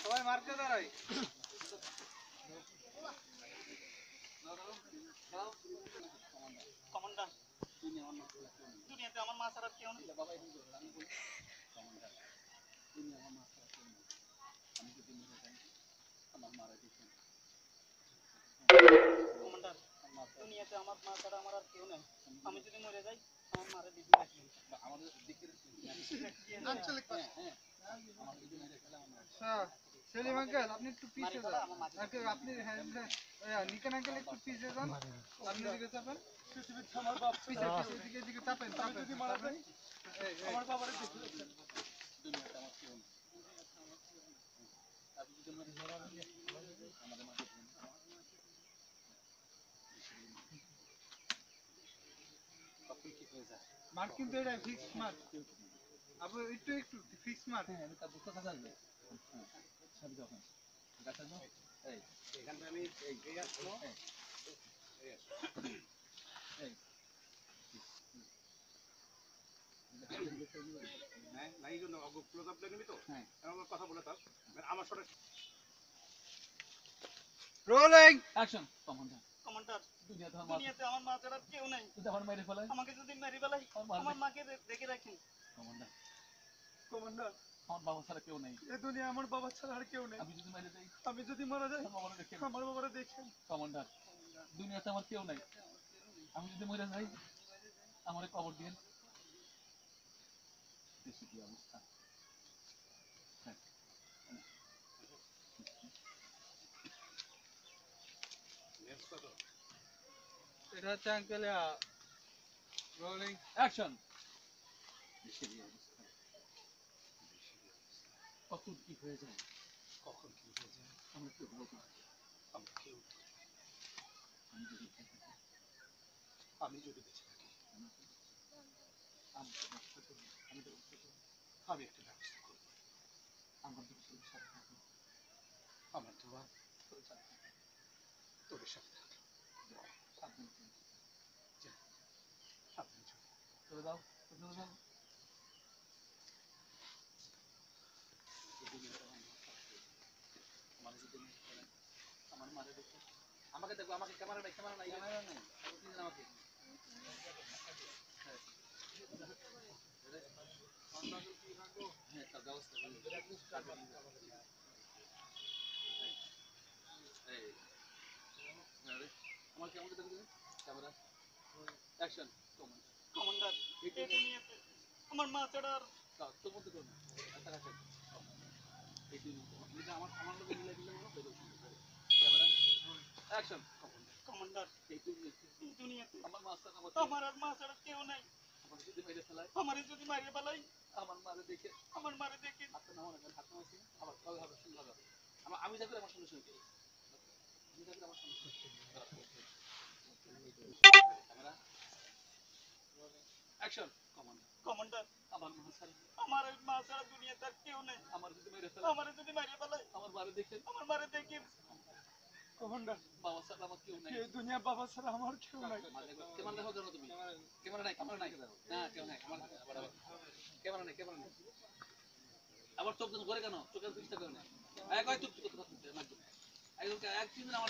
সবাই মারতে দাঁড়াই। কমান্ডার দুনিয়াতে আমার মা ছাড়া কেউ নেই। কমান্ডার দুনিয়াতে আমার মা ছাড়া আমার আর কেউ নেই। আমি যদি মরে যাই আমার মারে দিদি রাখবেন। আমাদের দিকের আঞ্চলিক ভাষা। আচ্ছা সেলিম আঙ্কেল আপনি একটু পিছে যান। আঙ্কেল আপনি নিকেন আঙ্কেল একটু পিছে যান। আপনি দিকে চাপেন। আমার বাপ পিছে পিছে দিকে চাপেন। যদি মারা যাই আমার বাবারে দেখে যাচ্ছেন। দুনিয়াতে আমার কেউ নেই। আপনি যদি মরে যান আমাদের মাকে মার্ক কিন্তু এটা ফিক্স মার্ক। আপু একটু একটু ফিক্স মার্ক। হ্যাঁ আমি তা বুঝতে থাকবে। হ্যাঁ সব যখন গাছ না এই এখানে আমি এই আসলো এই এই হ্যাঁ নাই জন্য ক্লোজ আপ নিবি তো হ্যাঁ আমার কথা বলে তাও আমার সাথে রোলিং অ্যাকশন কমান্ডার কমান্ডার দুনিয়াতে আমার মা ছাড়া কেউ নাই। যদি আমার মেরে ফেলে আমাকে যদি মেরে ফেলে আমার মাকে দেখে রাখেন। কমান্ডার কমান্ডার আমার বাবা ছাড়া কেউ নেই। এই দুনিয়া আমার বাবা ছাড়া আর কেউ নেই। আমি যদি মারা যাই আমার বাবারে দেখেন। কমান্ডার দুনিয়াতে আমার কেউ নাই। আমি যদি মরে যাই আমারে কবর দিন। দেশে কি অবস্থা এটা হচ্ছে আঙ্কেল রোলিং অ্যাকশন। দেশের কি অবস্থা কখন কি হয়ে যায় কখন কি হয়ে যায় আমরা কেউ বলতে পারি আমরা কেউ আমি যদি বেঁচে থাকি আমি একটা ব্যবস্থা করব। আমার দুটোর সাথে থাকবো আমার দোয়া তোদের সাথে থাকলো সাবধান সাবধান চলে দাও চলে দাও। আমার মারে দেখো আমাকে দেখো আমাকে ক্যামেরা নাই ক্যামেরা নাই ক্যামেরা নাই আমাকে হ্যাঁ তার ব্যবস্থা আমার কেমন দেখো ক্যামেরা অ্যাকশন কমান্ডার এই দুনিয়াতে আমার মা ছাড়া আর তো বলতে করো না এই দুনিয়াতে আমার আমার লোক মিলে দিলে বলো ক্যামেরা অ্যাকশন কমান্ডার এই দুনিয়াতে আমার আর মা ছাড়া কেউ নাই। আমার যদি মেরে ফেলায় আমারে যদি মারিয়ে ফেলাই আমার মারে দেখে হাতে না মনে হাত নামাইছি আবার কবে হবে সুন্দর হবে আমি যা করে আমার সঙ্গে সঙ্গে আমি যা করে আমার সঙ্গে ক্যামেরা অ্যাকশন কমান্ডার আমার মা ছাড়া দুনিয়াতে আর কেউ নেই। আমার যদি মেরে ফেলায় আমার মারে দেখে কমান্ডার বাবা ছাড়া আমার কেউ নাই। এই দুনিয়া বাবা ছাড়া আমার কেউ নাই। ক্যামেরা দেখো কেন তুমি ক্যামেরা নাই না কেউ নাই আমার ক্যামেরা নাই আবার চোখ করে কেন চোখের দৃষ্টি করে না এক হয় চুপ করতে একদিন আমার